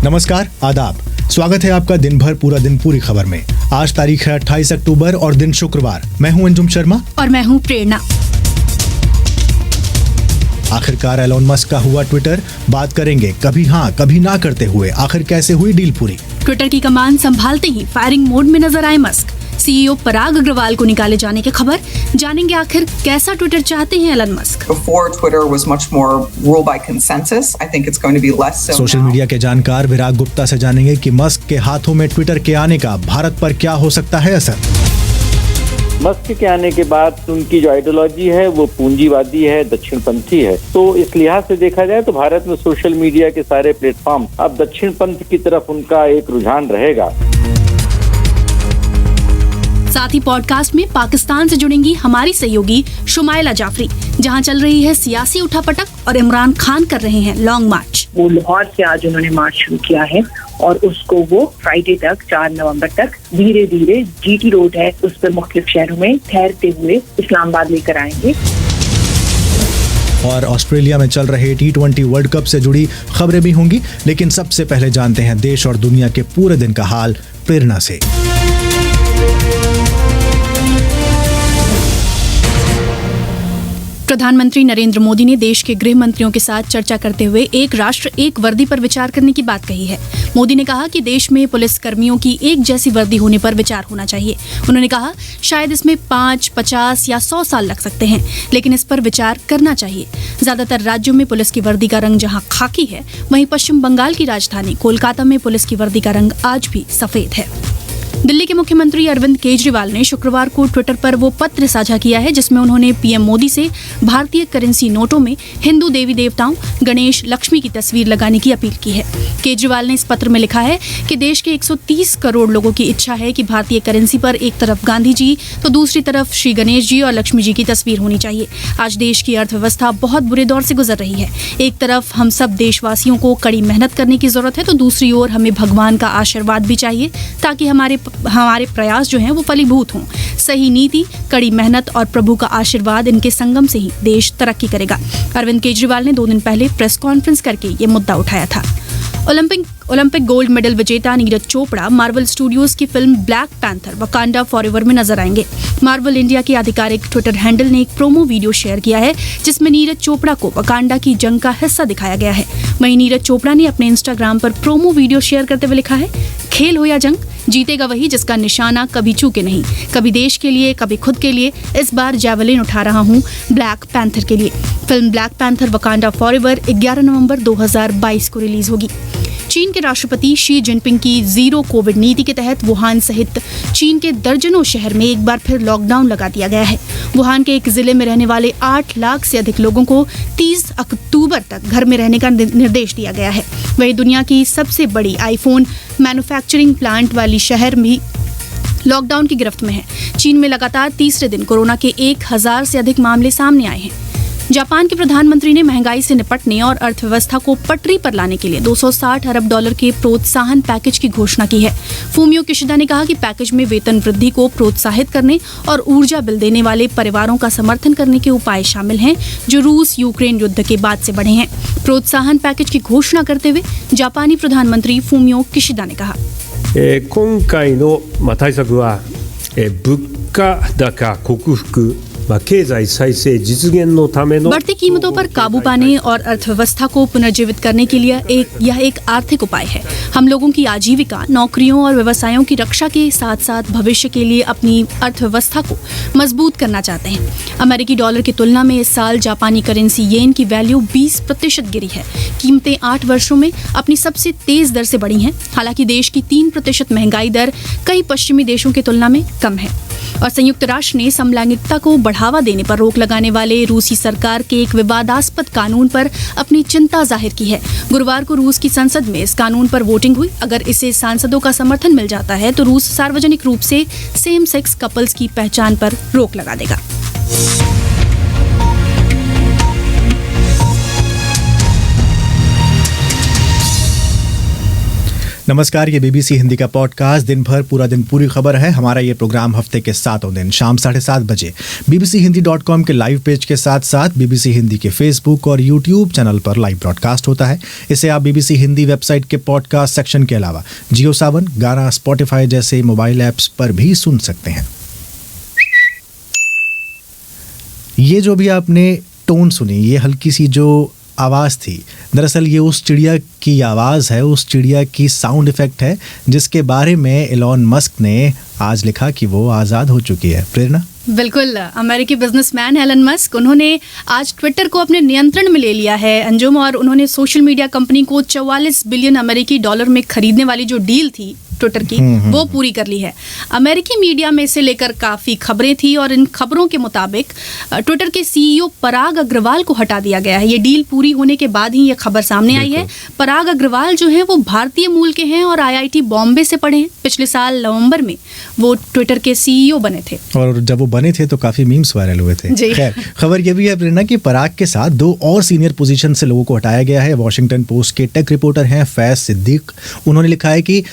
नमस्कार, आदाब। स्वागत है आपका दिन भर पूरा दिन पूरी खबर में। आज तारीख है 28 अक्टूबर और दिन शुक्रवार। मैं हूं अंजुम शर्मा और मैं हूं प्रेरणा। आखिरकार एलोन मस्क का हुआ ट्विटर, बात करेंगे कभी हाँ कभी ना करते हुए आखिर कैसे हुई डील पूरी। ट्विटर की कमान संभालते ही फायरिंग मोड में नजर आए मस्क। सीईओ पराग अग्रवाल को निकाले जाने की खबर, जानेंगे आखिर कैसा ट्विटर चाहते हैं Elon Musk. Before Twitter was much more ruled by consensus. I think it's going to be less so social now. Media के जानकार विराग गुप्ता से जानेंगे कि मस्क के हाथों में ट्विटर के आने का भारत पर क्या हो सकता है असर। मस्क के आने के बाद उनकी जो आइडियोलॉजी है वो पूंजीवादी है, दक्षिणपंथी है। तो इस लिहाज से देखा जाए तो भारत में सोशल मीडिया के सारे प्लेटफॉर्म अब दक्षिणपंथ की तरफ उनका एक रुझान रहेगा। साथ ही पॉडकास्ट में पाकिस्तान से जुड़ेंगी हमारी सहयोगी शुमाइला जाफरी, जहां चल रही है सियासी उठापटक और इमरान खान कर रहे हैं लॉन्ग मार्च। वो लाहौर से आज उन्होंने मार्च शुरू किया है और उसको वो फ्राइडे तक 4 नवंबर तक धीरे धीरे जीटी रोड है उस पर मुख्तलिफ शहरों में ठहरते हुए इस्लामाबाद लेकर आएंगे। और ऑस्ट्रेलिया में चल रहे T20 वर्ल्ड कप से जुड़ी खबरें भी होंगी, लेकिन सबसे पहले जानते हैं देश और दुनिया के पूरे दिन का हाल प्रेरणा से। प्रधानमंत्री नरेंद्र मोदी ने देश के गृह मंत्रियों के साथ चर्चा करते हुए एक राष्ट्र एक वर्दी पर विचार करने की बात कही है। मोदी ने कहा कि देश में पुलिस कर्मियों की एक जैसी वर्दी होने पर विचार होना चाहिए। उन्होंने कहा, शायद इसमें 5, 50 या 100 साल लग सकते हैं, लेकिन इस पर विचार करना चाहिए। ज्यादातर राज्यों में पुलिस की वर्दी का रंग जहां खाकी है, वहीं पश्चिम बंगाल की राजधानी कोलकाता में पुलिस की वर्दी का रंग आज भी सफेद है। दिल्ली के मुख्यमंत्री अरविंद केजरीवाल ने शुक्रवार को ट्विटर पर वो पत्र साझा किया है जिसमें उन्होंने पीएम मोदी से भारतीय करेंसी नोटों में हिंदू देवी देवताओं गणेश लक्ष्मी की तस्वीर लगाने की अपील की है। केजरीवाल ने इस पत्र में लिखा है कि देश के 130 करोड़ लोगों की इच्छा है कि भारतीय करेंसी पर एक तरफ गांधी जी तो दूसरी तरफ श्री गणेश जी और लक्ष्मी जी की तस्वीर होनी चाहिए। आज देश की अर्थव्यवस्था बहुत बुरे दौर से गुजर रही है। एक तरफ हम सब देशवासियों को कड़ी मेहनत करने की जरूरत है, तो दूसरी ओर हमें भगवान का आशीर्वाद भी चाहिए ताकि हमारे प्रयास जो हैं वो फलीभूत हों। सही नीति, कड़ी मेहनत और प्रभु का आशीर्वाद, इनके संगम से ही देश तरक्की करेगा। अरविंद केजरीवाल ने 2 दिन पहले प्रेस कॉन्फ्रेंस करके ये मुद्दा उठाया था। ओलंपिक गोल्ड मेडल विजेता नीरज चोपड़ा मार्वल स्टूडियोज की film black panther Wakanda forever में नजर आएंगे। मार्वल इंडिया के आधिकारिक ट्विटर हैंडल ने एक प्रोमो वीडियो शेयर किया है जिसमें नीरज चोपड़ा को वकांडा की जंग का हिस्सा दिखाया गया है। वहीं नीरज चोपड़ा ने अपने इंस्टाग्राम पर प्रोमो वीडियो शेयर करते हुए लिखा है, खेल हो या जंग, जीतेगा वही जिसका निशाना कभी चूके नहीं। कभी देश के लिए, कभी खुद के लिए। इस बार जैवलिन उठा रहा हूँ ब्लैक पैंथर के लिए। Film black panther Wakanda forever 11 नवंबर 2022 को रिलीज होगी। चीन के राष्ट्रपति शी जिनपिंग की जीरो कोविड नीति के तहत वुहान सहित चीन के दर्जनों शहर में एक बार फिर लॉकडाउन लगा दिया गया है। वुहान के एक जिले में रहने वाले 8 लाख से अधिक लोगों को 30 अक्टूबर तक घर में रहने का निर्देश दिया गया है। वहीं दुनिया की सबसे बड़ी आईफोन मैन्युफैक्चरिंग प्लांट वाली शहर भी लॉकडाउन की गिरफ्त में है। चीन में लगातार तीसरे दिन कोरोना के 1000 से अधिक मामले सामने आए हैं। जापान के प्रधानमंत्री ने महंगाई से निपटने और अर्थव्यवस्था को पटरी पर लाने के लिए $260 अरब के प्रोत्साहन पैकेज की घोषणा की है। फूमियो किशिदा ने कहा कि पैकेज में वेतन वृद्धि को प्रोत्साहित करने और ऊर्जा बिल देने वाले परिवारों का समर्थन करने के उपाय शामिल हैं जो रूस यूक्रेन युद्ध के बाद से बढ़े हैं। प्रोत्साहन पैकेज की घोषणा करते हुए जापानी प्रधानमंत्री फूमियो किशिदा ने कहा, 今回の対策は物価高克服経済再生実現のための बढ़ती कीमतों पर काबू पाने और अर्थव्यवस्था को पुनर्जीवित करने के लिए यह एक आर्थिक उपाय है। हम लोगों की आजीविका, नौकरियों और व्यवसायों की रक्षा के साथ साथ भविष्य के लिए अपनी अर्थव्यवस्था को मजबूत करना चाहते हैं। अमेरिकी डॉलर की तुलना में इस साल जापानी करेंसी येन की वैल्यू 20% गिरी है। कीमतें 8 वर्षों में अपनी सबसे तेज दर से बढ़ी हैं। हालांकि देश की 3% महंगाई दर कई पश्चिमी देशों की तुलना में कम है। और संयुक्त राष्ट्र ने समलैंगिकता को बढ़ावा देने पर रोक लगाने वाले रूसी सरकार के एक विवादास्पद कानून पर अपनी चिंता जाहिर की है। गुरुवार को रूस की संसद में इस कानून पर वोटिंग हुई। अगर इसे सांसदों का समर्थन मिल जाता है तो रूस सार्वजनिक रूप से सेम सेक्स कपल्स की पहचान पर रोक लगा देगा। नमस्कार, ये बीबीसी हिंदी का पॉडकास्ट दिन भर पूरा दिन पूरी खबर है। हमारा ये प्रोग्राम हफ्ते के 7 दिन शाम 7:30 बजे bbchiindi.com के लाइव पेज के साथ साथ बीबीसी हिंदी के फेसबुक और यूट्यूब चैनल पर लाइव ब्रॉडकास्ट होता है। इसे आप बीबीसी हिंदी वेबसाइट के पॉडकास्ट सेक्शन के अलावा जियो सावन, गाना, स्पॉटिफाई जैसे मोबाइल ऐप्स पर भी सुन सकते हैं। ये जो भी आपने टोन सुनी, ये हल्की सी जो आवाज़ थी, दरअसल ये उस चिड़िया की आवाज़ है, उस चिड़िया की साउंड इफेक्ट है जिसके बारे में एलॉन मस्क ने आज लिखा कि वो आज़ाद हो चुकी है। प्रेरणा? बिल्कुल, अमेरिकी बिजनेसमैन एलन मस्क, उन्होंने आज ट्विटर को अपने नियंत्रण में ले लिया है अंजुम, और उन्होंने सोशल मीडिया कंपनी को 44 बिलियन अमेरिकी डॉलर में खरीदने वाली जो डील थी ट्विटर की, वो पूरी कर ली है। अमेरिकी मीडिया में इसे लेकर काफ़ी खबरें थी और इन खबरों के मुताबिक ट्विटर के सीईओ पराग अग्रवाल को हटा दिया गया है। ये डील पूरी होने के बाद ही ये खबर सामने आई है। पराग अग्रवाल जो हैं वो भारतीय मूल के हैं और IIT बॉम्बे से पढ़े हैं। पिछले साल नवंबर में वो ट्विटर के सीईओ बने थे, और जब वो बने थे तो काफ़ी मीम्स वायरल हुए थे। खैर, खबर ये भी है प्रेरणा कि पराग के साथ 2 और सीनियर पोजीशन से लोगों को हटाया गया है। वॉशिंगटन पोस्ट के टेक रिपोर्टर हैं फैज सिद्दीक। उन्होंने लिखा है कि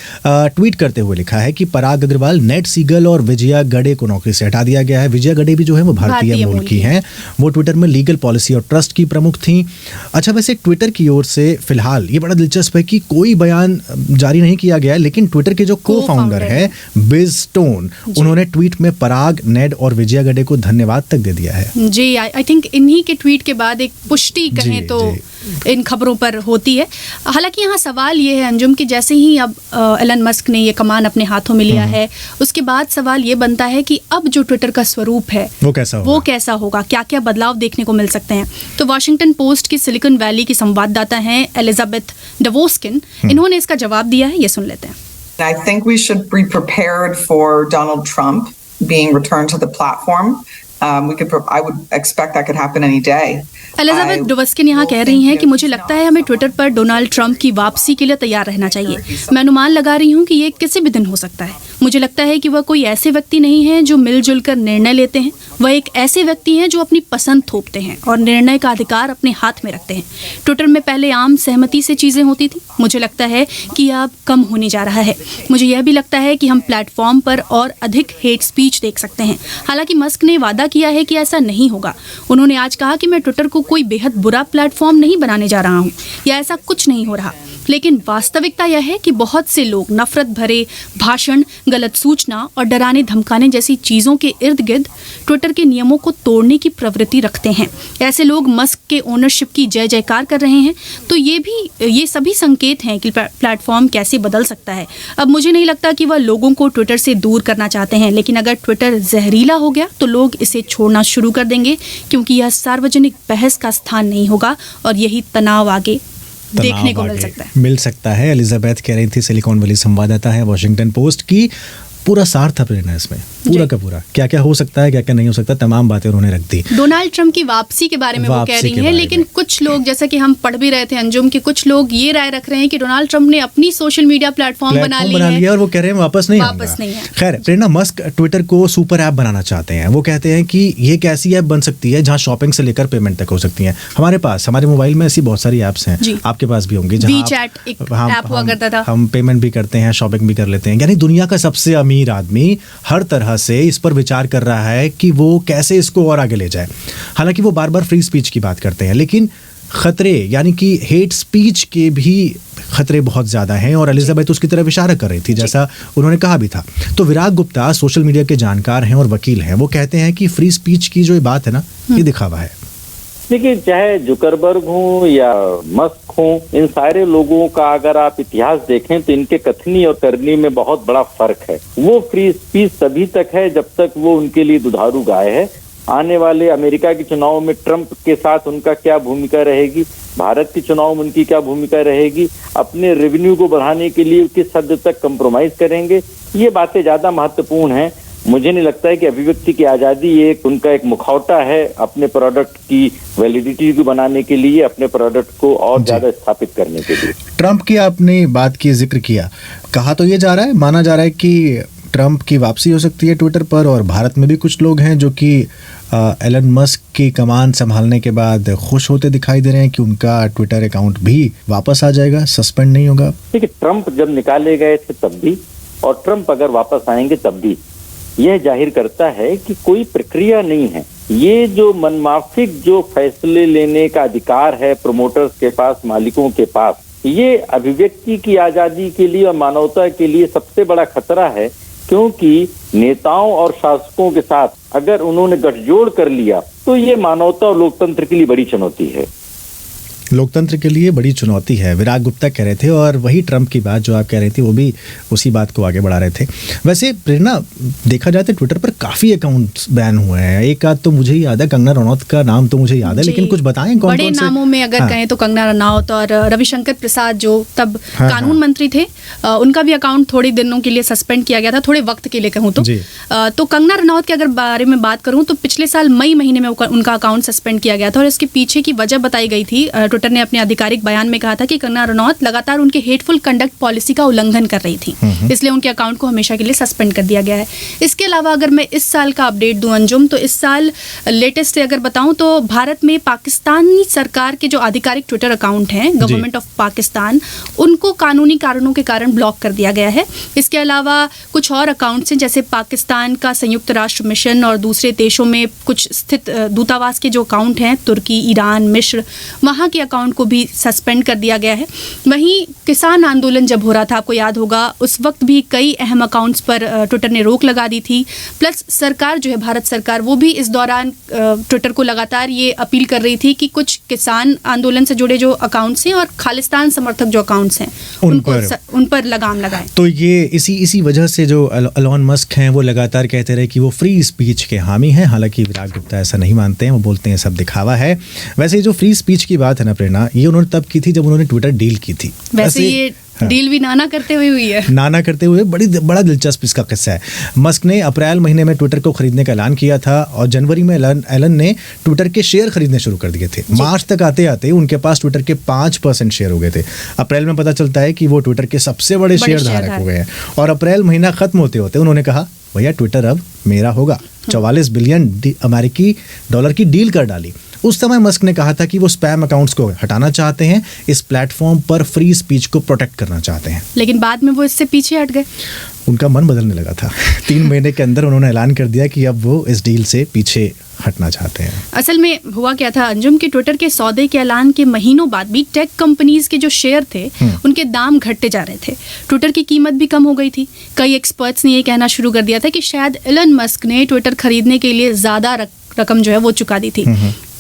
ट्वीट करते हुए लिखा है कि पराग अग्रवाल, नेट सीगल और विजया गडे को नौकरी से हटा दिया गया है। विजया गडे भी जो है वो भारतीय मूल की हैं। वो ट्विटर में लीगल पॉलिसी और ट्रस्ट की प्रमुख थी। अच्छा, वैसे ट्विटर की ओर से फिलहाल ये बड़ा दिलचस्प है कि कोई बयान जारी नहीं किया गया है, लेकिन ट्विटर के जो को फाउंडर है बिज स्टोन, उन्होंने ट्वीट में पराग, नेड और विजया गडे को धन्यवाद तक दे दिया है। जी, आई थिंक इन्हीं के ट्वीट के बाद एक पुष्टि कहें तो इन खबरों पर होती है। हालांकि यहाँ सवाल ये है अंजुम कि जैसे ही अब एलन मस्क ने ये कमान अपने हाथों में लिया है, उसके बाद सवाल ये बनता है कि अब जो ट्विटर का स्वरूप है वो कैसा होगा, क्या क्या बदलाव देखने को मिल सकते हैं। तो वॉशिंगटन पोस्ट की सिलिकॉन वैली की संवाददाता हैं एलिजाबेथ डवोस्किन, इन्होंने इसका जवाब दिया है, ये सुन लेते हैं। I think we should be prepared for Donald Trump being returned to the platform. I would expect that could happen any day. Elizabeth Dovskin यहाँ कह रही हैं कि मुझे लगता है हमें ट्विटर पर डोनाल्ड ट्रंप की वापसी के लिए तैयार रहना चाहिए। मैं अनुमान लगा रही हूँ कि ये किसी भी दिन हो सकता है। मुझे लगता है कि वह कोई ऐसे व्यक्ति नहीं है जो मिलजुल कर निर्णय लेते हैं। वह एक ऐसे व्यक्ति हैं जो अपनी पसंद थोपते हैं और निर्णय का अधिकार अपने हाथ में रखते हैं। ट्विटर में पहले आम सहमति से चीज़ें होती थी, मुझे लगता है कि यह अब कम होने जा रहा है। मुझे यह भी लगता है कि हम प्लेटफॉर्म पर और अधिक हेट स्पीच देख सकते हैं। हालांकि मस्क ने वादा किया है कि ऐसा नहीं होगा। उन्होंने आज कहा कि मैं ट्विटर को कोई बेहद बुरा प्लेटफॉर्म नहीं बनाने जा रहा हूँ, या ऐसा कुछ नहीं हो रहा। लेकिन वास्तविकता यह है कि बहुत से लोग नफरत भरे भाषण, गलत सूचना और डराने धमकाने जैसी चीज़ों के इर्द गिर्द ट्विटर के नियमों को तोड़ने की प्रवृत्ति रखते हैं। ऐसे लोग मस्क के ओनरशिप की जय जयकार कर रहे हैं। तो ये सभी संकेत हैं कि प्लेटफॉर्म कैसे बदल सकता है। अब मुझे नहीं लगता कि वह लोगों को ट्विटर से दूर करना चाहते हैं, लेकिन अगर ट्विटर जहरीला हो गया तो लोग इसे छोड़ना शुरू कर देंगे, क्योंकि यह सार्वजनिक बहस का स्थान नहीं होगा और यही तनाव आगे देखने को मिल सकता है। एलिजाबेथ कह रही थी, सिलिकॉन वैली संवाददाता है वॉशिंगटन पोस्ट की। पूरा सार था प्रेरणा इसमें, पूरा का पूरा, क्या क्या हो सकता है, क्या क्या नहीं हो सकता, तमाम बातें उन्होंने रख दी। डोनाल्ड ट्रंप की वापसी के बारे में वो कह रही हैं, लेकिन कुछ लोग, जैसा कि हम पढ़ भी रहे थे अंजुम, कि कुछ लोग ये राय रख रहे हैं कि डोनाल्ड ट्रंप ने अपनी सोशल मीडिया प्लेटफॉर्म बना लिया और वो कह रहे हैं वापस नहीं है। खैर प्रेरणा, मस्क ट्विटर को सुपर ऐप बनाना चाहते हैं। वो कहते हैं कि ये एक ऐसी ऐप बन सकती है जहाँ शॉपिंग से लेकर पेमेंट तक हो सकती है। हमारे मोबाइल में ऐसी बहुत सारी ऐप्स हैं, आपके पास भी होंगी, जहाँ हम पेमेंट भी करते हैं, शॉपिंग भी कर लेते हैं। यानी दुनिया का सबसे अमीर आदमी हर तरह से इस पर विचार कर रहा है कि वो कैसे इसको और आगे ले जाए। हालांकि वो बार बार फ्री स्पीच की बात करते हैं, लेकिन खतरे यानी कि हेट स्पीच के भी खतरे बहुत ज़्यादा हैं, और एलिजाबेथ उसकी तरफ इशारा कर रही थी, जैसा उन्होंने कहा भी था। तो विराग गुप्ता सोशल मीडिया के जानकार हैं और वकील हैं। वो कहते हैं कि फ्री स्पीच की जो ये बात है ना, ये दिखावा है। देखिए, चाहे जुकरबर्ग हों या मस्क हों, इन सारे लोगों का अगर आप इतिहास देखें तो इनके कथनी और करनी में बहुत बड़ा फर्क है। वो फ्री स्पीच तभी तक है जब तक वो उनके लिए दुधारू गाय है। आने वाले अमेरिका के चुनाव में ट्रंप के साथ उनका क्या भूमिका रहेगी, भारत के चुनाव में उनकी क्या भूमिका रहेगी, अपने रेवेन्यू को बढ़ाने के लिए किस हद तक कंप्रोमाइज करेंगे, ये बातें ज्यादा महत्वपूर्ण हैं। मुझे नहीं लगता है कि अभिव्यक्ति की आजादी उनका एक मुखौटा है अपने प्रोडक्ट की वैलिडिटी को बनाने के लिए, अपने प्रोडक्ट को और ज्यादा स्थापित करने के लिए। ट्रंप की आपने बात की जिक्र किया, कहा तो ये जा रहा है, माना जा रहा है कि ट्रंप की वापसी हो सकती है ट्विटर पर, और भारत में भी कुछ लोग हैं जो कि एलन मस्क की कमान संभालने के बाद खुश होते दिखाई दे रहे हैं कि उनका ट्विटर अकाउंट भी वापस आ जाएगा, सस्पेंड नहीं होगा? देखिए, ट्रंप जब निकाले गए थे तब भी और ट्रंप अगर वापस आएंगे तब भी यह जाहिर करता है कि कोई प्रक्रिया नहीं है। ये जो मनमाफिक जो फैसले लेने का अधिकार है प्रमोटर्स के पास, मालिकों के पास, ये अभिव्यक्ति की आजादी के लिए और मानवता के लिए सबसे बड़ा खतरा है, क्योंकि नेताओं और शासकों के साथ अगर उन्होंने गठजोड़ कर लिया तो ये मानवता और लोकतंत्र के लिए बड़ी चुनौती है। लोकतंत्र के लिए बड़ी चुनौती है, विराग गुप्ता कह रहे थे। और वही ट्रंप की बात जो आप कह रही थी वो भी उसी बात को आगे बढ़ा रहे थे। वैसे प्रेरणा, देखा जाए तो ट्विटर पर काफ़ी अकाउंट्स बैन हुए हैं। एक आध तो मुझे ही याद है, कंगना रनौत का नाम तो मुझे याद है, लेकिन कुछ बताएं कौन बड़े नामों में अगर कहें तो कंगना रनौत और रविशंकर प्रसाद जो तब कानून मंत्री थे, उनका भी अकाउंट थोड़े दिनों के लिए सस्पेंड किया गया था, थोड़े वक्त के लिए कहूँ तो कंगना रनौत के अगर बारे में बात करूँ तो पिछले साल मई महीने में उनका अकाउंट सस्पेंड किया गया था और इसके पीछे की वजह बताई गई थी। ट्विटर ने अपने आधिकारिक बयान में कहा था कि कंगना रनौत लगातार उनके हेटफुल कंडक्ट पॉलिसी का उल्लंघन कर रही थी, इसलिए उनके अकाउंट को हमेशा के लिए सस्पेंड कर दिया गया है। इसके अलावा अगर मैं इस साल का अपडेट दूं अंजुम, तो इस साल लेटेस्ट अगर बताऊं तो भारत में पाकिस्तानी सरकार के जो आधिकारिक ट्विटर अकाउंट हैं, गवर्नमेंट ऑफ पाकिस्तान, उनको कानूनी कारणों के कारण ब्लॉक कर दिया गया है। इसके अलावा कुछ और अकाउंट्स हैं, जैसे पाकिस्तान का संयुक्त राष्ट्र मिशन और दूसरे देशों में कुछ स्थित दूतावास के जो अकाउंट हैं, तुर्की, ईरान, मिस्र, वहाँ के अकाउंट को भी सस्पेंड कर दिया गया है। वहीं किसान आंदोलन जब हो रहा था, आपको याद होगा, उस वक्त भी कई अहम अकाउंट्स पर ट्विटर ने रोक लगा दी थी। प्लस सरकार जो है, भारत सरकार, वो भी इस दौरान ट्विटर को लगातार ये अपील कर रही थी कि कुछ किसान आंदोलन से जुड़े जो अकाउंट्स हैं और खालिस्तान समर्थक जो अकाउंट्स हैं उन पर लगाम लगाएं। तो ये इसी वजह से जो एलन मस्क हैं वो लगातार कहते रहे कि वो फ्री स्पीच के हामी हैं। हालांकि विराग गुप्ता ऐसा नहीं मानते हैं, वो बोलते हैं सब दिखावा है। वैसे जो फ्री स्पीच की बात है ना प्रेरणा, ये उन्होंने तब की थी जब उन्होंने ट्विटर डील की थी। वैसे ये डील भी नाना करते हुए हुई है। नाना करते हुए बड़ा दिलचस्प इसका किस्सा है। मस्क ने अप्रैल महीने में ट्विटर को खरीदने का ऐलान किया था और जनवरी में एलन ने ट्विटर के शेयर खरीदने शुरू कर दिए थे। मार्च तक आते आते उनके पास ट्विटर के 5% शेयर हो गए थे। अप्रैल में पता चलता है कि वो ट्विटर के सबसे बड़े शेयर धारक हो गए हैं और अप्रैल महीना खत्म होते होते उन्होंने कहा, भैया ट्विटर अब मेरा होगा। 44 बिलियन अमेरिकी डॉलर की डील कर डाली। उस समय मस्क ने कहा था कि वो स्पैम अकाउंट्स को हटाना चाहते हैं, इस प्लेटफॉर्म पर फ्री स्पीच को प्रोटेक्ट करना चाहते हैं। लेकिन बाद में वो इससे पीछे हट गए, उनका मन बदलने लगा था। 3 महीने के अंदर उन्होंने ऐलान कर दिया कि अब वो इस डील से पीछे हटना चाहते हैं। असल में हुआ क्या था अंजुम, कि ट्विटर के सौदे के ऐलान के महीनों बाद भी टेक कंपनीज के जो शेयर थे उनके दाम घटते जा रहे थे। ट्विटर की कीमत भी कम हो गई थी। कई एक्सपर्ट्स ने ये कहना शुरू कर दिया था कि शायद एलन मस्क ने ट्विटर खरीदने के लिए ज्यादा रकम जो है वो चुका दी थी।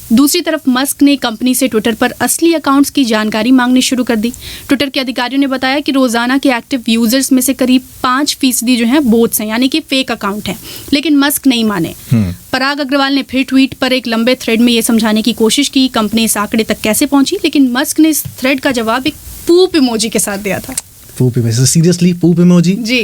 दूसरी तरफ मस्क ने कंपनी से ट्विटर पर असली अकाउंट्स की जानकारी मांगनी शुरू कर दी। ट्विटर के अधिकारियों ने बताया कि रोजाना के एक्टिव यूजर्स में से करीब 5% जो हैं बोट्स हैं, यानी कि फेक अकाउंट हैं। लेकिन मस्क नहीं माने। पराग अग्रवाल ने फिर ट्वीट पर एक लंबे थ्रेड में ये समझाने की कोशिश की कंपनी इस आंकड़े तक कैसे पहुंची, लेकिन मस्क ने इस थ्रेड का जवाब एक पूप इमोजी के साथ दिया था। पूप इमोजी, सीरियसली पूप इमोजी जी।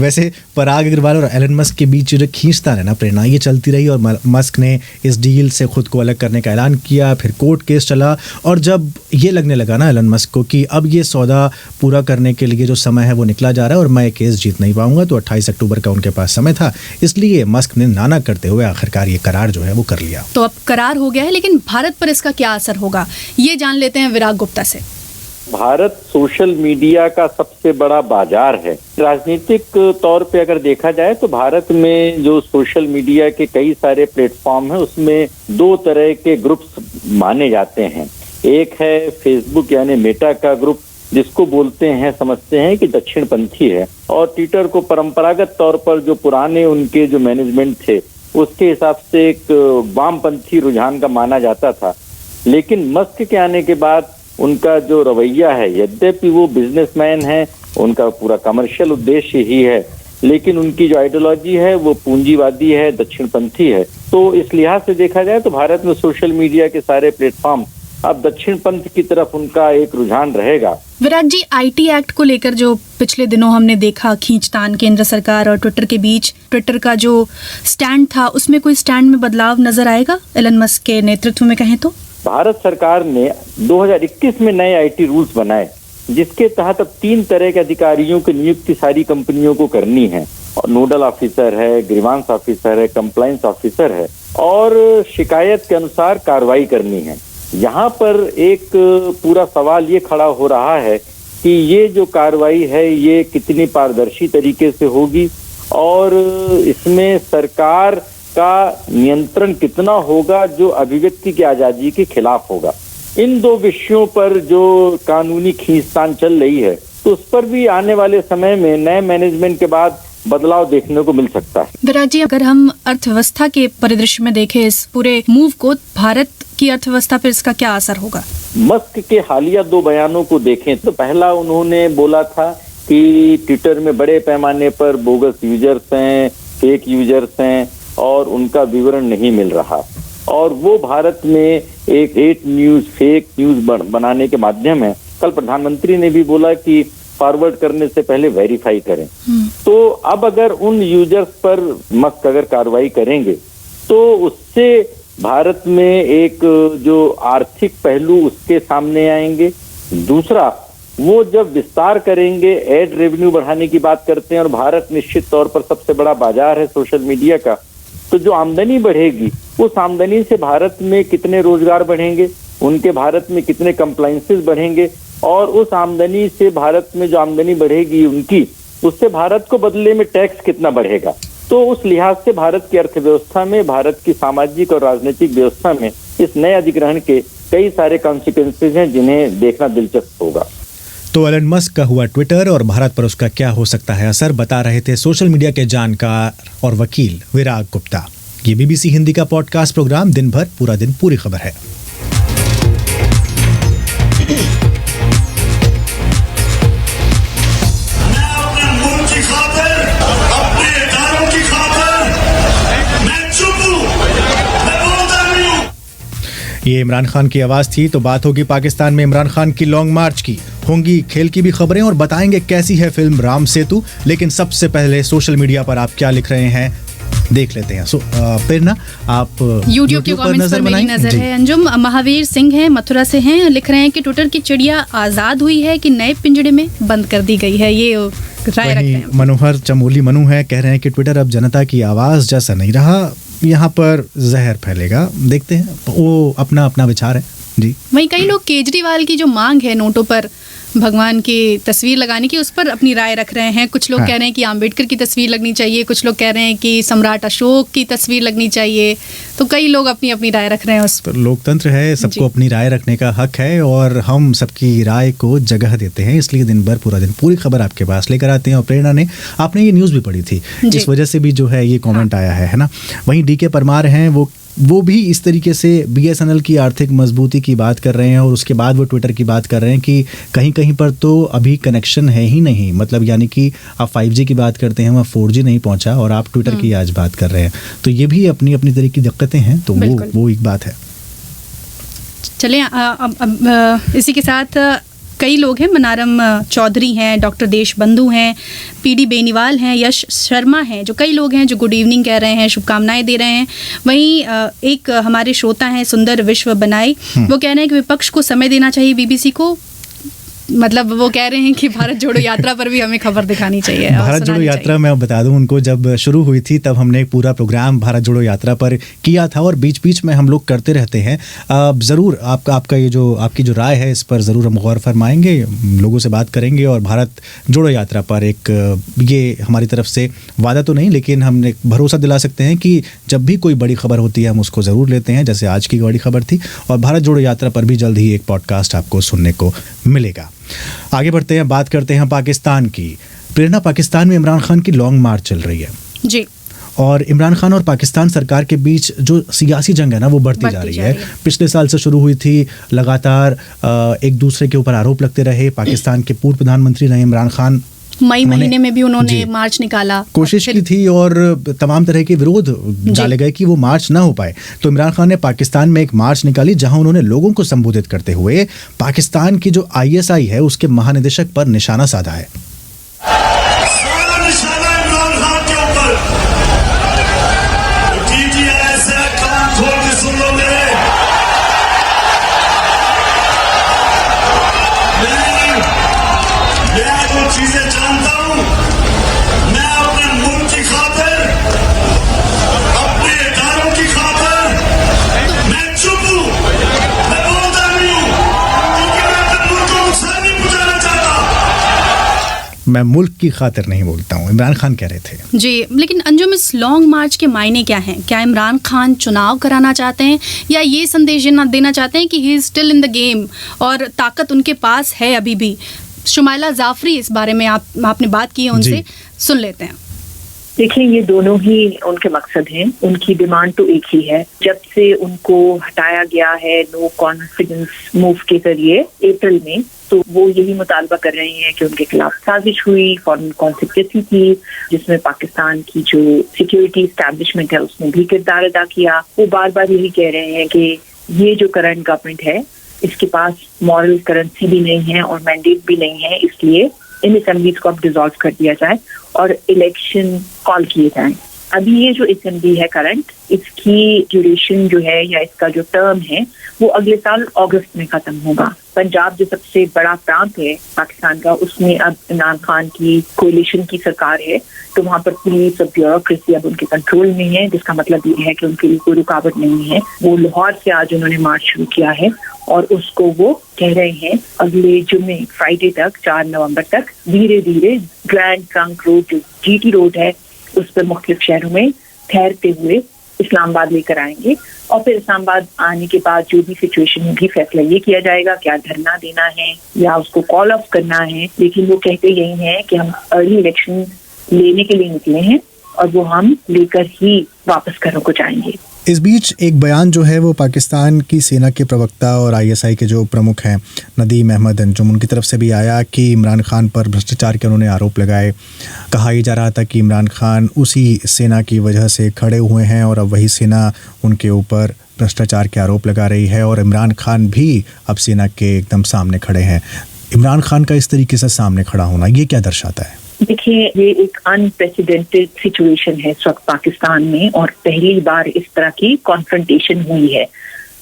वैसे पराग अग्रवाल और एलन मस्क के बीच जो खींचतान है ना प्रेरणा, ये चलती रही और मस्क ने इस डील से खुद को अलग करने का ऐलान किया। फिर कोर्ट केस चला और जब ये लगने लगा ना एलन मस्क को कि अब ये सौदा पूरा करने के लिए जो समय है वो निकला जा रहा है और मैं केस जीत नहीं पाऊंगा, तो 28 अक्टूबर का उनके पास समय था। इसलिए मस्क ने नाना करते हुए आखिरकार ये करार जो है वो कर लिया। तो अब करार हो गया है, लेकिन भारत पर इसका क्या असर होगा ये जान लेते हैं विराग गुप्ता से। भारत सोशल मीडिया का सबसे बड़ा बाजार है। राजनीतिक तौर पे अगर देखा जाए तो भारत में जो सोशल मीडिया के कई सारे प्लेटफॉर्म हैं उसमें 2 तरह के ग्रुप्स माने जाते हैं। एक है फेसबुक यानी मेटा का ग्रुप, जिसको बोलते हैं, समझते हैं कि दक्षिणपंथी है, और ट्विटर को परंपरागत तौर पर जो पुराने उनके जो मैनेजमेंट थे उसके हिसाब से एक वामपंथी रुझान का माना जाता था। लेकिन मस्क के आने के बाद उनका जो रवैया है, यद्यपि वो बिजनेसमैन है, उनका पूरा कमर्शियल उद्देश्य ही है, लेकिन उनकी जो आइडियोलॉजी है वो पूंजीवादी है, दक्षिणपंथी है। तो इस लिहाज से देखा जाए तो भारत में सोशल मीडिया के सारे प्लेटफॉर्म अब दक्षिणपंथ की तरफ उनका एक रुझान रहेगा। विराट जी, आईटी एक्ट को लेकर जो पिछले दिनों हमने देखा खींचतान केंद्र सरकार और ट्विटर के बीच, ट्विटर का जो स्टैंड था उसमें कोई स्टैंड में बदलाव नजर आएगा एलन मस्क के नेतृत्व में कहें तो? भारत सरकार ने 2021 में नए आईटी रूल्स बनाए, जिसके तहत अब 3 तरह के अधिकारियों की नियुक्ति सारी कंपनियों को करनी है। और नोडल ऑफिसर है, ग्रीवांस ऑफिसर है, कंप्लायंस ऑफिसर है। और शिकायत के अनुसार कार्रवाई करनी है। यहाँ पर एक पूरा सवाल ये खड़ा हो रहा है कि ये जो कार्रवाई है ये कितनी पारदर्शी तरीके से होगी और इसमें सरकार का नियंत्रण कितना होगा जो अभिव्यक्ति की आजादी के खिलाफ होगा। इन दो विषयों पर जो कानूनी खींचतान चल रही है तो उस पर भी आने वाले समय में नए मैनेजमेंट के बाद बदलाव देखने को मिल सकता है। विराट जी, अगर हम अर्थव्यवस्था के परिदृश्य में देखें इस पूरे मूव को, भारत की अर्थव्यवस्था पर इसका क्या असर होगा? मस्क के हालिया 2 बयानों को देखें तो पहला उन्होंने बोला था कि ट्विटर में बड़े पैमाने पर बोगस यूजर्स हैं, फेक यूजर्स हैं और उनका विवरण नहीं मिल रहा, और वो भारत में एक हेट न्यूज, फेक न्यूज बनाने के माध्यम है। कल प्रधानमंत्री ने भी बोला कि फॉरवर्ड करने से पहले वेरीफाई करें। तो अब अगर उन यूजर्स पर मस्क अगर कार्रवाई करेंगे तो उससे भारत में एक जो आर्थिक पहलू उसके सामने आएंगे। दूसरा, वो जब विस्तार करेंगे, एड रेवेन्यू बढ़ाने की बात करते हैं और भारत निश्चित तौर पर सबसे बड़ा बाजार है सोशल मीडिया का, तो जो आमदनी बढ़ेगी उस आमदनी से भारत में कितने रोजगार बढ़ेंगे, उनके भारत में कितने कंप्लायंसेस बढ़ेंगे और उस आमदनी से भारत में जो आमदनी बढ़ेगी उनकी, उससे भारत को बदले में टैक्स कितना बढ़ेगा। तो उस लिहाज से भारत की अर्थव्यवस्था में, भारत की सामाजिक और राजनीतिक व्यवस्था में इस नए अधिग्रहण के कई सारे कॉन्सिक्वेंसेज हैं जिन्हें देखना दिलचस्प होगा। तो एलन मस्क का हुआ ट्विटर और भारत पर उसका क्या हो सकता है असर, बता रहे थे सोशल मीडिया के जानकार और वकील विराग गुप्ता। ये बीबीसी हिंदी का पॉडकास्ट प्रोग्राम दिन भर पूरा दिन पूरी खबर है। ये इमरान खान की आवाज़ थी। तो बात होगी पाकिस्तान में इमरान खान की लॉन्ग मार्च की, होंगी खेल की भी खबरें और बताएंगे कैसी है फिल्म राम सेतु। लेकिन सबसे पहले सोशल मीडिया पर आप क्या लिख रहे हैं देख लेते हैं। प्रेरणा, आप यूट्यूब के कमेंट्स पर मेरी नजर है। अंजुम महावीर सिंह हैं, मथुरा से हैं, लिख रहे हैं कि ट्विटर की चिड़िया आज़ाद हुई है कि नए पिंजड़े में बंद कर दी गई है, ये राय रखते हैं। मनोहर चमोली मनु है, कह रहे हैं कि ट्विटर अब जनता की आवाज़ जैसा नहीं रहा, यहाँ पर जहर फैलेगा। देखते हैं, वो अपना अपना विचार है जी। वहीं कई लोग केजरीवाल की जो मांग है नोटों पर भगवान की तस्वीर लगाने की, उस पर अपनी राय रख रहे हैं। कुछ लोग कह रहे हैं कि अम्बेडकर की तस्वीर लगनी चाहिए, कुछ लोग कह रहे हैं कि सम्राट अशोक की तस्वीर लगनी चाहिए। तो कई लोग अपनी अपनी राय रख रहे हैं उस पर। लोकतंत्र है, सबको अपनी राय रखने का हक है और हम सबकी राय को जगह देते हैं, इसलिए दिन भर पूरा दिन पूरी खबर आपके पास लेकर आते हैं। और प्रेरणा ने, आपने ये न्यूज़ भी पढ़ी थी, इस वजह से भी जो है ये कॉमेंट आया है ना। वहीं डी के परमार हैं, वो भी इस तरीके से BSNL की आर्थिक मजबूती की बात कर रहे हैं और उसके बाद वो ट्विटर की बात कर रहे हैं कि कहीं कहीं पर तो अभी कनेक्शन है ही नहीं, मतलब यानी कि आप 5G की बात करते हैं, वहाँ 4G नहीं पहुंचा और आप ट्विटर की आज बात कर रहे हैं। तो ये भी अपनी अपनी तरह की दिक्कतें हैं, तो वो एक बात है। चलें इसी के साथ कई लोग हैं, मनारम चौधरी हैं, डॉक्टर देशबंधु हैं, PD बेनीवाल हैं, यश शर्मा हैं, जो कई लोग हैं जो गुड इवनिंग कह रहे हैं, शुभकामनाएं दे रहे हैं। वहीं एक हमारे श्रोता हैं सुंदर विश्व बनाई, वो कह रहे हैं कि विपक्ष को समय देना चाहिए BBC को, मतलब वो कह रहे हैं कि भारत जोड़ो यात्रा पर भी हमें खबर दिखानी चाहिए। भारत जोड़ो यात्रा, मैं बता दूं उनको, जब शुरू हुई थी तब हमने एक पूरा प्रोग्राम भारत जोड़ो यात्रा पर किया था और बीच बीच में हम लोग करते रहते हैं। ज़रूर आपका ये जो आपकी जो राय है इस पर ज़रूर हम गौर फरमाएंगे, लोगों से बात करेंगे और भारत जोड़ो यात्रा पर एक ये हमारी तरफ से वादा तो नहीं, लेकिन हम एक भरोसा दिला सकते हैं कि जब भी कोई बड़ी खबर होती है हम उसको ज़रूर लेते हैं, जैसे आज की बड़ी खबर थी। और भारत जोड़ो यात्रा पर भी जल्द ही एक पॉडकास्ट आपको सुनने को मिलेगा। आगे बढ़ते हैं, बात करते हैं पाकिस्तान की। प्रेरणा, पाकिस्तान में इमरान खान की लॉन्ग मार्च चल रही है जी, और इमरान खान और पाकिस्तान सरकार के बीच जो सियासी जंग है ना वो बढ़ती जा रही है। पिछले साल से शुरू हुई थी, लगातार एक दूसरे के ऊपर आरोप लगते रहे। पाकिस्तान के पूर्व प्रधानमंत्री रहे इमरान खान, मई महीने में भी उन्होंने मार्च निकाला, कोशिश की थी और तमाम तरह के विरोध डाले गए कि वो मार्च ना हो पाए। तो इमरान खान ने पाकिस्तान में एक मार्च निकाली जहां उन्होंने लोगों को संबोधित करते हुए पाकिस्तान की जो ISI है उसके महानिदेशक पर निशाना साधा है। अपने इदारों की खातिर मैं मुल्क की खातिर नहीं बोलता हूँ, इमरान खान कह रहे थे। जी, लेकिन अंजुम, इस लॉन्ग मार्च के मायने क्या हैं? क्या इमरान खान चुनाव कराना चाहते हैं या ये संदेश देना चाहते हैं कि he is still in the game और ताकत उनके पास है अभी भी? शुमाइला जाफरी, इस बारे में आपने बात की है उनसे, सुन लेते हैं। देखिए, ये दोनों ही उनके मकसद हैं। उनकी डिमांड तो एक ही है। जब से उनको हटाया गया है नो कॉन्फिडेंस मूव के जरिए अप्रैल में, तो वो यही मुतालबा कर रहे हैं कि उनके खिलाफ साजिश हुई, फॉरेन कॉन्स्पिरेसी थी, जिसमें पाकिस्तान की जो सिक्योरिटी एस्टैब्लिशमेंट है उसने भी किरदार अदा किया। वो बार बार यही कह रहे हैं कि ये जो करंट गवर्नमेंट है इसके पास मॉरल करेंसी भी नहीं है और मैंडेट भी नहीं है, इसलिए इन असेंबलीज को अब डिसॉल्व कर दिया जाए और इलेक्शन कॉल किए जाएं। अभी ये जो असेंबली है करंट, इसकी ड्यूरेशन जो है या इसका जो टर्म है वो अगले साल अगस्त में खत्म होगा। पंजाब जो सबसे बड़ा प्रांत है पाकिस्तान का, उसमें अब इमरान खान की कोalition की सरकार है, तो वहाँ पर पुलिस और ब्यूरोक्रेसी अब उनके कंट्रोल में है, जिसका मतलब ये है कि उनके लिए कोई रुकावट नहीं है। वो लाहौर से आज उन्होंने मार्च शुरू किया है और उसको वो कह रहे हैं अगले जुम्मे फ्राइडे तक 4 नवंबर तक धीरे धीरे ग्रैंड ट्रंक रोड जो जीटी रोड है उस पर मुख्तलिफ शहरों में ठहरते हुए इस्लामाबाद लेकर आएंगे और फिर इस्लामाबाद आने के बाद जो भी सिचुएशन होगी फैसला ये किया जाएगा क्या धरना देना है या उसको कॉल ऑफ करना है। लेकिन वो कहते यही है कि हम अर्ली इलेक्शन लेने के लिए निकले हैं और वो हम लेकर ही वापस घरों को जाएंगे। इस बीच एक बयान जो है वो पाकिस्तान की सेना के प्रवक्ता और आईएसआई के जो प्रमुख हैं नदीम अहमद अंजुम, उनकी तरफ से भी आया कि इमरान खान पर भ्रष्टाचार के उन्होंने आरोप लगाए। कहा ही जा रहा था कि इमरान खान उसी सेना की वजह से खड़े हुए हैं और अब वही सेना उनके ऊपर भ्रष्टाचार के आरोप लगा रही है और इमरान खान भी अब सेना के एकदम सामने खड़े हैं। इमरान खान का इस तरीके से सामने खड़ा होना ये क्या दर्शाता है? देखिए, ये एक अनप्रेसिडेंटेड सिचुएशन है इस वक्त पाकिस्तान में और पहली बार इस तरह की कॉन्फ्रंटेशन हुई है।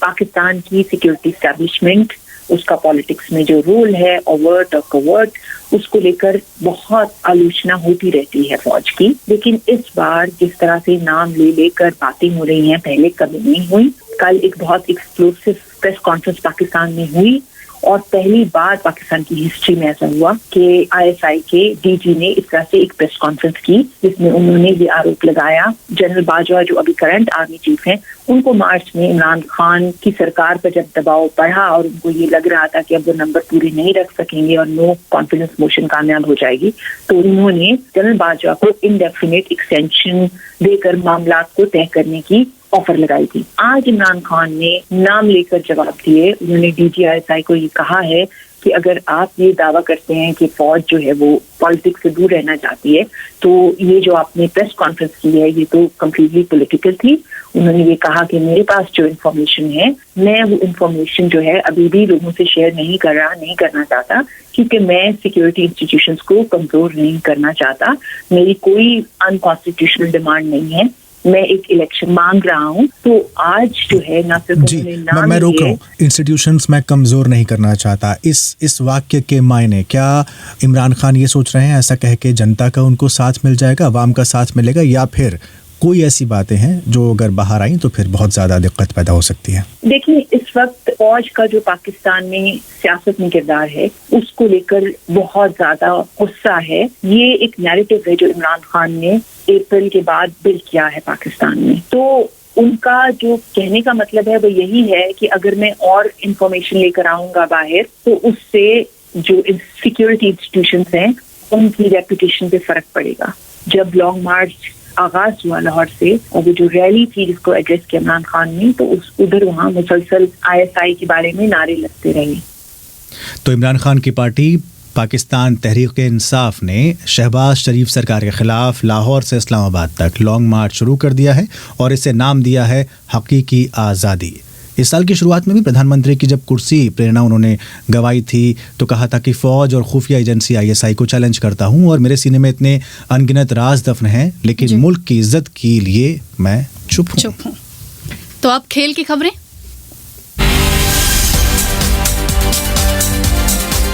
पाकिस्तान की सिक्योरिटी एस्टैब्लिशमेंट, उसका पॉलिटिक्स में जो रोल है ओवर्ट और कवर्ट, उसको लेकर बहुत आलोचना होती रहती है फौज की। लेकिन इस बार जिस तरह से नाम ले लेकर बातें हो रही हैं पहले कभी नहीं हुई। कल एक बहुत एक्सप्लोसिव प्रेस कॉन्फ्रेंस पाकिस्तान में हुई और पहली बार पाकिस्तान की हिस्ट्री में ऐसा हुआ कि आईएसआई के डीजी ने इस तरह से एक प्रेस कॉन्फ्रेंस की जिसमें उन्होंने ये आरोप लगाया जनरल बाजवा जो अभी करंट आर्मी चीफ हैं, उनको मार्च में इमरान खान की सरकार पर जब दबाव बढ़ा और उनको ये लग रहा था कि अब वो नंबर पूरे नहीं रख सकेंगे और नो कॉन्फिडेंस मोशन कामयाब हो जाएगी, तो उन्होंने जनरल बाजवा को इंडेफिनिट एक्सटेंशन देकर मामला को तय करने की ऑफर लगाई थी। आज इमरान खान ने नाम लेकर जवाब दिए। उन्होंने डीजीआईएसआई को ये कहा है कि अगर आप ये दावा करते हैं कि फौज जो है वो पॉलिटिक्स से दूर रहना चाहती है, तो ये जो आपने प्रेस कॉन्फ्रेंस की है ये तो कम्प्लीटली पॉलिटिकल थी। उन्होंने ये कहा कि मेरे पास जो इन्फॉर्मेशन है मैं वो इन्फॉर्मेशन जो है अभी भी लोगों से शेयर नहीं करना चाहता क्योंकि मैं सिक्योरिटी इंस्टीट्यूशंस को कमजोर नहीं करना चाहता। मेरी कोई अनकॉन्स्टिट्यूशनल डिमांड नहीं है, मैं एक इलेक्शन मांग रहा हूँ। तो आज जो है ना सिर्फ जी, मैं रोक रहा हूँ, इंस्टीट्यूशंस मैं कमजोर नहीं करना चाहता, इस वाक्य के मायने क्या इमरान खान ये सोच रहे हैं ऐसा कह के जनता का उनको साथ मिल जाएगा, अवाम का साथ मिलेगा, या फिर कोई ऐसी बातें हैं जो अगर बाहर आई तो फिर बहुत ज्यादा दिक्कत पैदा हो सकती है? देखिए, इस वक्त फौज का जो पाकिस्तान में सियासत में किरदार है उसको लेकर बहुत ज्यादा गुस्सा है। ये एक नैरेटिव है जो इमरान खान ने अप्रैल के बाद बिल्ड किया है पाकिस्तान में। तो उनका जो कहने का मतलब है वो यही है कि अगर मैं और इंफॉर्मेशन लेकर आऊंगा बाहर तो उससे जो सिक्योरिटी इंस्टीट्यूशंस हैं उनकी रेपुटेशन पे फर्क पड़ेगा। जब लॉन्ग मार्च आगाज हुआ लाहौर से और वो जो रैली थी जिसको एड्रेस किया इमरान खान ने, तो उधर वहाँ मुसलसल आईएसआई के बारे में नारे लगते रहे। तो इमरान खान की पार्टी पाकिस्तान तहरीक-ए-इंसाफ ने शहबाज शरीफ सरकार के खिलाफ लाहौर से इस्लामाबाद तक लॉन्ग मार्च शुरू कर दिया है और इसे नाम दिया है हकीकी आज़ादी। इस साल की शुरुआत में भी प्रधानमंत्री की जब कुर्सी प्रेरणा उन्होंने गवाई थी तो कहा था कि फ़ौज और खुफिया एजेंसी आईएसआई को चैलेंज करता हूं और मेरे सीने में इतने अनगिनत राज दफन हैं, लेकिन मुल्क की इज्जत के लिए मैं चुप हूं। तो अब खेल की खबरें।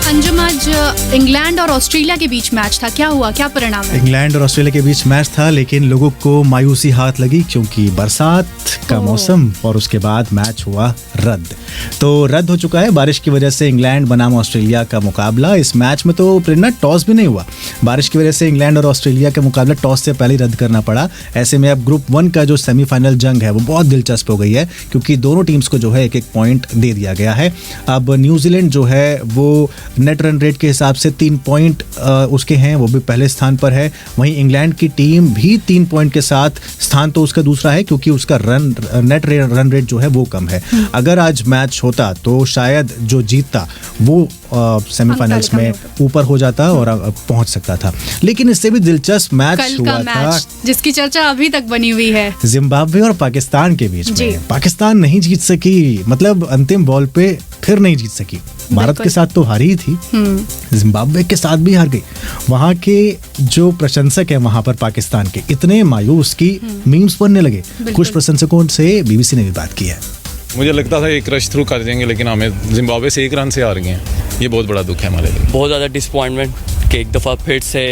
अंजुम, आज इंग्लैंड और ऑस्ट्रेलिया के बीच मैच था, क्या हुआ, क्या परिणाम है? इंग्लैंड और ऑस्ट्रेलिया के बीच मैच था लेकिन लोगों को मायूसी हाथ लगी क्योंकि बरसात का मौसम और उसके बाद मैच हुआ रद्द। तो रद्द हो चुका है बारिश की वजह से इंग्लैंड बनाम ऑस्ट्रेलिया का मुकाबला। इस मैच में तो प्रेरणा टॉस भी नहीं हुआ, बारिश की वजह से इंग्लैंड और ऑस्ट्रेलिया के मुकाबला टॉस से पहले रद्द करना पड़ा। ऐसे में अब ग्रुप 1 का जो सेमीफाइनल जंग है वो बहुत दिलचस्प हो गई है, क्योंकि दोनों टीम्स को जो है एक पॉइंट दे दिया गया है। अब न्यूजीलैंड जो है वो नेट रन रेट के हिसाब से 3 पॉइंट उसके हैं, वो भी पहले स्थान पर है। वहीं इंग्लैंड की टीम भी 3 पॉइंट के साथ स्थान तो उसका दूसरा है, क्योंकि उसका नेट रन रेट जो है वो कम है। अगर आज मैच होता तो शायद जो जीतता वो सेमीफाइनल्स में ऊपर हो जाता और पहुंच सकता था। लेकिन इससे भी दिलचस्प मैच हुआ था, जिसकी चर्चा अभी तक बनी हुई है, जिम्बाब्वे और पाकिस्तान के बीच में। पाकिस्तान नहीं जीत सकी, मतलब अंतिम बॉल पे फिर नहीं जीत सकी। भारत के साथ तो हारी ही थी, जिम्बाब्वे के साथ भी हार गई। वहाँ के जो प्रशंसक है वहाँ पर पाकिस्तान के इतने मायूस की मीम्स बनने लगे। कुछ प्रशंसकों से बीबीसी ने भी बात की है। मुझे लगता था एक रश थ्रू कर देंगे, लेकिन हमें जिम्बाब्वे से 1 रन से हार गए हैं। ये बहुत बड़ा दुख है हमारे लिए। बहुत ज़्यादा डिसअपॉइंटमेंट कि एक दफ़ा फिर से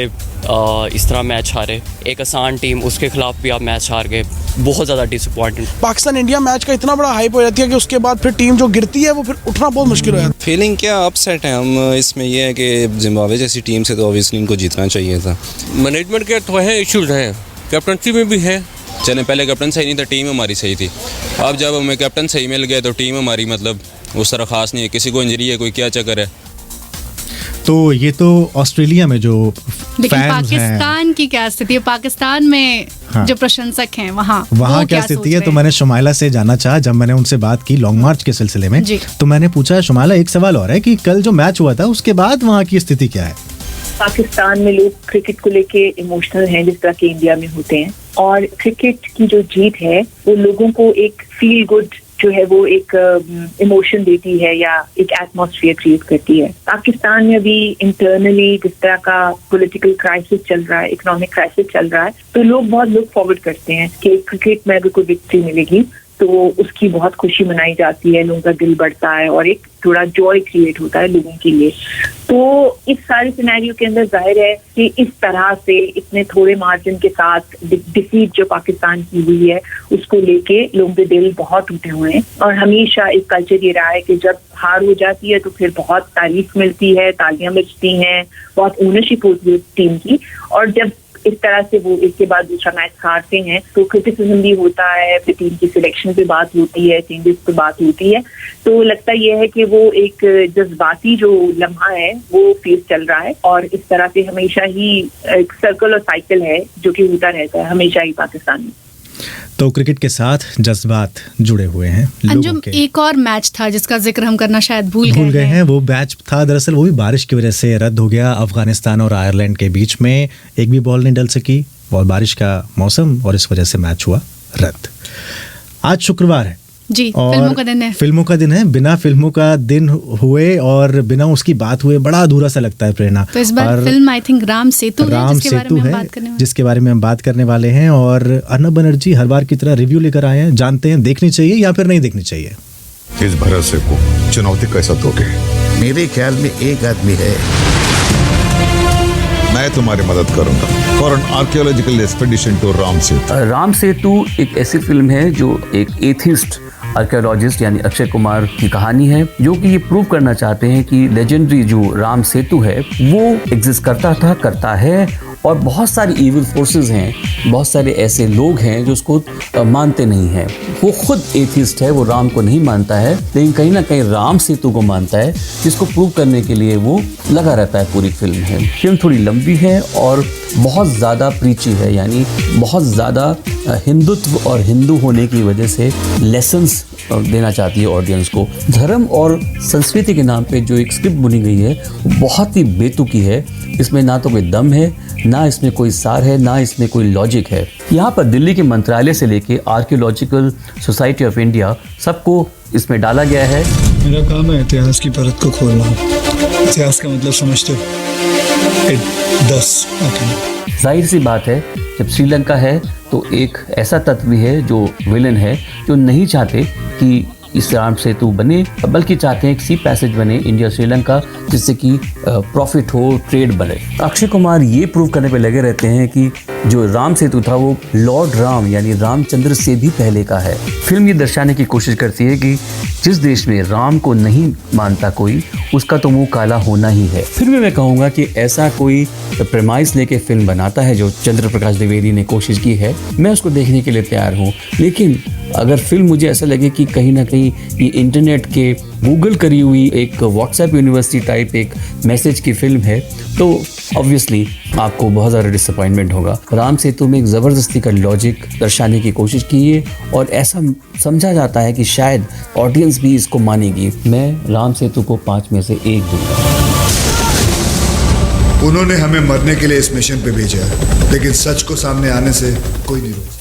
इस तरह मैच हारे। एक आसान टीम, उसके खिलाफ भी आप मैच हार गए। बहुत ज़्यादा डिसअपॉइंटेड। पाकिस्तान इंडिया मैच का इतना बड़ा हाइप हो जाती है कि उसके बाद फिर टीम जो गिरती है वो फिर उठना बहुत मुश्किल हो जाता है। फीलिंग क्या, अपसेट है हम। इसमें यह है कि जिम्बाब्वे जैसी टीम से तो ऑब्वियसली इनको जीतना चाहिए था। मैनेजमेंट के तो है इश्यूज हैं, कैप्टनसी में भी है। चले पहले कैप्टन सही नहीं था, टीम हमारी सही थी। अब जब हमें कैप्टन सही मिल गया तो टीम हमारी मतलब उस तरह खास नहीं है। किसी को इंजरी है, कोई क्या चक्कर है। तो ये तो ऑस्ट्रेलिया में जो लेकिन पाकिस्तान की क्या स्थिति है? पाकिस्तान में जो प्रशंसक हैं वहाँ क्या स्थिति है? तो मैंने शुमाइला से जानना चाहा, जब मैंने उनसे बात की लॉन्ग मार्च के सिलसिले में, तो मैंने पूछा शुमाइला एक सवाल और है कि कल जो मैच हुआ था उसके बाद वहाँ की स्थिति क्या है? पाकिस्तान में लोग क्रिकेट को लेके इमोशनल हैं, जिस तरह के इंडिया में होते हैं, और क्रिकेट की जो जीत है वो लोगों को एक फील गुड जो है वो एक इमोशन देती है या एक एटमॉस्फेयर क्रिएट करती है। पाकिस्तान में अभी इंटरनली जिस तरह का पॉलिटिकल क्राइसिस चल रहा है, इकोनॉमिक क्राइसिस चल रहा है, तो लोग बहुत लुक फॉरवर्ड करते हैं कि क्रिकेट में अगर कोई विक्ट्री मिलेगी तो उसकी बहुत खुशी मनाई जाती है, लोगों का दिल बढ़ता है और एक थोड़ा जॉय क्रिएट होता है लोगों के लिए। तो इस सारे सिनेरियो के अंदर जाहिर है कि इस तरह से इतने थोड़े मार्जिन के साथ डिफीट जो पाकिस्तान की हुई है उसको लेके लोगों के दिल बहुत टूटे हुए हैं। और हमेशा एक कल्चर ये रहा है कि जब हार हो जाती है तो फिर बहुत तारीफ मिलती है, तालियां बजती हैं, बहुत ओनरशिप होती है टीम की। और जब इस तरह से वो एक के बाद दूसरा मैच हारते हैं तो क्रिटिसिज्म भी होता है, टीम की सिलेक्शन पे बात होती है, चेंजेस पे बात होती है। तो लगता ये है कि वो एक जज्बाती जो लम्हा है वो फेस चल रहा है, और इस तरह से हमेशा ही एक सर्कल और साइकिल है जो कि होता रहता है हमेशा ही पाकिस्तान में। तो क्रिकेट के साथ जज्बात जुड़े हुए हैं अंजुम, एक और मैच था जिसका जिक्र हम करना शायद भूल गए हैं। वो मैच था दरअसल, वो भी बारिश की वजह से रद्द हो गया। अफगानिस्तान और आयरलैंड के बीच में एक भी बॉल नहीं डल सकी और बारिश का मौसम, और इस वजह से मैच हुआ रद्द। आज शुक्रवार है जी, फिल्मों का दिन है। बिना फिल्मों का दिन हुए और बिना उसकी बात हुए बड़ा अधूरा सा लगता है प्रेरणा। तो इस बार film I think Ram Setu है, जिसके बारे में हम बात करने वाले हैं। और अर्नब बनर्जी हर बार की तरह रिव्यू लेकर आए हैं। जानते हैं देखनी चाहिए या फिर नहीं देखनी चाहिए। इस भरोसे को चुनौती कैसा दोगे? मेरे ख्याल में एक आदमी है, मैं तुम्हारी मदद करूंगा for an archaeological expedition to Ram Setu. Ram Setu एक ऐसी फिल्म है जो एक एथिस्ट आर्कियोलॉजिस्ट यानी अक्षय कुमार की कहानी है, जो कि ये प्रूव करना चाहते हैं कि लेजेंडरी जो राम सेतु है वो एग्जिस्ट करता है और बहुत सारी इविल फोर्सेस हैं, बहुत सारे ऐसे लोग हैं जो उसको मानते नहीं हैं। वो खुद एथिस्ट है, वो राम को नहीं मानता है, लेकिन कहीं ना कहीं राम सेतु को मानता है, जिसको प्रूव करने के लिए वो लगा रहता है। पूरी फिल्म है। फिल्म थोड़ी लंबी है और बहुत ज़्यादा प्रीची है, यानी बहुत ज़्यादा हिंदुत्व और हिंदू होने की वजह से लेसन्स देना चाहती है ऑडियंस को। धर्म और संस्कृति के नाम पे जो एक स्क्रिप्ट बुनी गई है वो बहुत ही बेतुकी है। इसमें ना तो कोई दम है, ना इसमें कोई सार है, ना इसमें कोई लॉजिक है। यहाँ पर दिल्ली के मंत्रालय से लेके आर्कियोलॉजिकल सोसाइटी ऑफ इंडिया सबको इसमें डाला गया है। मेरा काम है इतिहास की परत को खोलना। इतिहास का मतलब समझते हो? जाहिर सी बात है, जब श्रीलंका है तो एक ऐसा तत्व है जो विलन है, जो नहीं चाहते कि इस राम सेतु बने, बल्कि चाहते हैं एक सी पैसेज बने इंडिया श्रीलंका, जिससे कि प्रॉफिट हो, ट्रेड बढ़े। अक्षय कुमार ये प्रूव करने पे लगे रहते हैं कि जो राम सेतु था वो लॉर्ड राम यानी रामचंद्र से भी पहले का है। फिल्म ये दर्शाने की कोशिश करती है कि जिस देश में राम को नहीं मानता कोई, उसका तो मुंह काला होना ही है। फिर भी मैं कहूँगा कि ऐसा कोई प्रेमाइस लेके फिल्म बनाता है जो चंद्र प्रकाश द्विवेदी ने कोशिश की है, मैं उसको देखने के लिए तैयार हूँ। लेकिन अगर फिल्म मुझे ऐसा लगे कि कहीं ना कहीं ये इंटरनेट के गूगल करी हुई एक व्हाट्सएप यूनिवर्सिटी टाइप एक मैसेज की फिल्म है, तो ऑब्वियसली आपको बहुत ज़्यादा डिसअपॉइंटमेंट होगा। राम सेतु में एक ज़बरदस्ती का लॉजिक दर्शाने की कोशिश की है और ऐसा समझा जाता है कि शायद ऑडियंस भी इसको मानेगी। मैं राम सेतु को 5 में से 1 दूंगा। उन्होंने हमें मरने के लिए इस मिशन पे भेजा है, लेकिन सच को सामने आने से कोई नहीं रोक।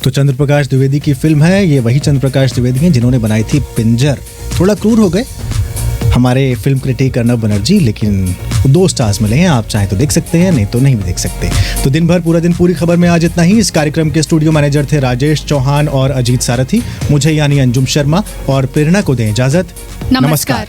तो चंद्र प्रकाश द्विवेदी की फिल्म है, ये वही चंद्र प्रकाश द्विवेदी हैं जिन्होंने बनाई थी पिंजर। थोड़ा क्रूर हो गए हमारे फिल्म क्रिटिक अर्नब बनर्जी, लेकिन 2 स्टार्स मिले हैं। आप चाहें तो देख सकते हैं, नहीं तो नहीं भी देख सकते। तो दिन भर पूरा दिन पूरी खबर में आज इतना ही। इस कार्यक्रम के स्टूडियो मैनेजर थे राजेश चौहान और अजीत सारथी। मुझे यानी अंजुम शर्मा और प्रेरणा को दें इजाजत। नमस्कार।